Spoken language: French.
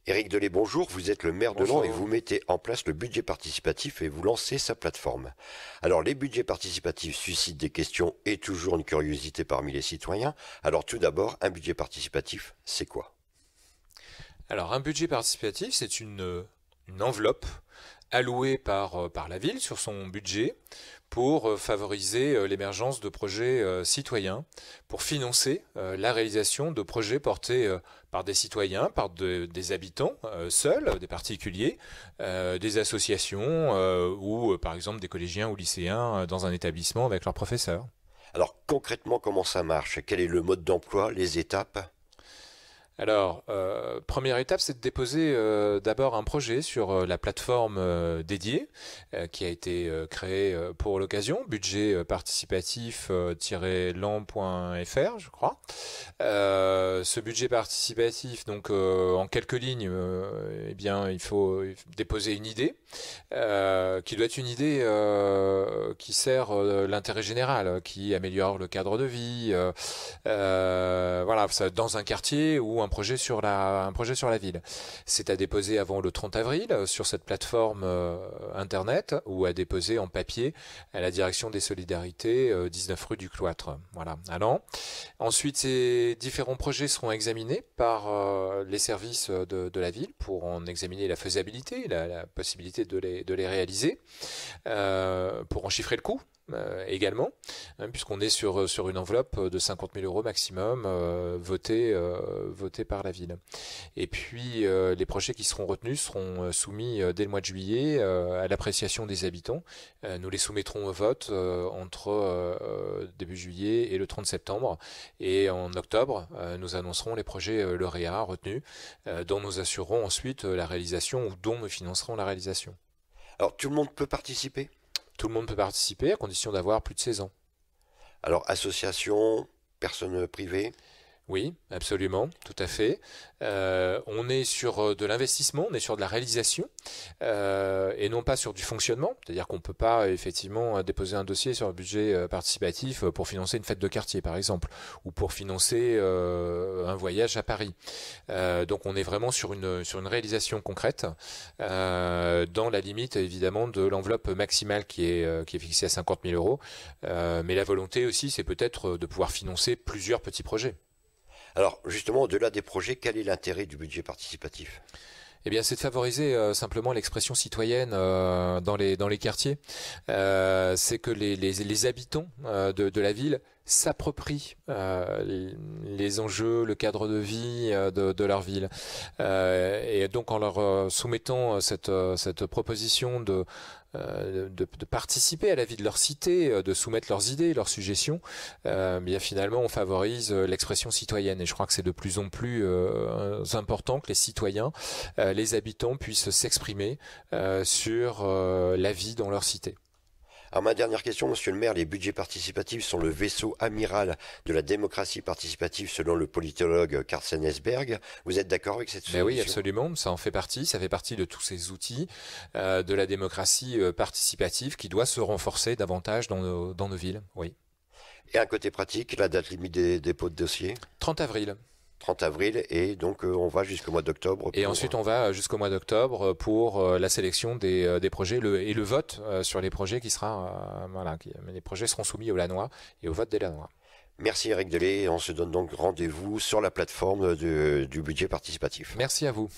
Éric Delay, bonjour, vous êtes le maire de Laon et Bonjour. vous mettez en place le budget participatif et vous lancez sa plateforme. Alors les budgets participatifs suscitent des questions et toujours une curiosité parmi les citoyens. Alors tout d'abord, un budget participatif, c'est quoi? Alors un budget participatif, c'est une enveloppe allouée par la ville sur son budget pour favoriser l'émergence de projets citoyens, pour financer la réalisation de projets portés par des citoyens, des habitants seuls, des particuliers, des associations ou par exemple des collégiens ou lycéens dans un établissement avec leurs professeurs. Alors concrètement, comment ça marche? Quel est le mode d'emploi, les étapes? Alors, première étape, c'est de déposer d'abord un projet sur la plateforme dédiée qui a été créée pour l'occasion, budget participatif-lan.fr, je crois. Ce budget participatif, donc en quelques lignes, eh bien, il faut déposer une idée qui doit être une idée qui sert l'intérêt général, qui améliore le cadre de vie, voilà, ça, dans un quartier ou un projet sur la ville. C'est à déposer avant le 30 avril sur cette plateforme internet ou à déposer en papier à la direction des solidarités 19 rue du Cloître. Voilà, à Laon. Ensuite, ces différents projets seront examinés par les services de la ville pour en examiner la faisabilité, la possibilité de les réaliser, pour en chiffrer le coût. Également, hein, puisqu'on est sur une enveloppe de 50 000 euros maximum votée par la ville. Et puis les projets qui seront retenus seront soumis dès le mois de juillet à l'appréciation des habitants. Nous les soumettrons au vote entre début juillet et le 30 septembre. Et en octobre, nous annoncerons les projets lauréats retenus, dont nous assurerons ensuite la réalisation ou dont nous financerons la réalisation. Alors tout le monde peut participer? Tout le monde peut participer à condition d'avoir plus de 16 ans. Alors association, personnes privées? Oui, absolument, tout à fait. On est sur de l'investissement, on est sur de la réalisation et non pas sur du fonctionnement. C'est-à-dire qu'on ne peut pas effectivement déposer un dossier sur un budget participatif pour financer une fête de quartier, par exemple, ou pour financer un voyage à Paris. Donc on est vraiment sur une réalisation concrète dans la limite évidemment de l'enveloppe maximale qui est fixée à 50 000 euros. Mais la volonté aussi, c'est peut-être de pouvoir financer plusieurs petits projets. Alors justement, au-delà des projets, quel est l'intérêt du budget participatif? Eh bien, c'est de favoriser simplement l'expression citoyenne dans les quartiers. C'est que les habitants de la ville s'approprient les enjeux, le cadre de vie de leur ville. Et donc, en leur soumettant cette proposition de participer à la vie de leur cité, de soumettre leurs idées, leurs suggestions, bien finalement on favorise l'expression citoyenne et je crois que c'est de plus en plus important que les citoyens, les habitants puissent s'exprimer sur la vie dans leur cité. Alors ma dernière question, monsieur le maire, les budgets participatifs sont le vaisseau amiral de la démocratie participative selon le politologue Carsten Esberg. Vous êtes d'accord avec cette Ben solution? oui, absolument, ça en fait partie, ça fait partie de tous ces outils de la démocratie participative qui doit se renforcer davantage dans nos villes, oui. Et un côté pratique, la date limite des dépôts de dossiers? 30 avril. 30 avril, et donc on va jusqu'au mois d'octobre. Et ensuite, on va jusqu'au mois d'octobre pour la sélection des projets et le vote sur les projets qui sera, voilà, les projets seront soumis au Lanois et au vote des Lanois. Merci Éric Delay, on se donne donc rendez-vous sur la plateforme du budget participatif. Merci à vous.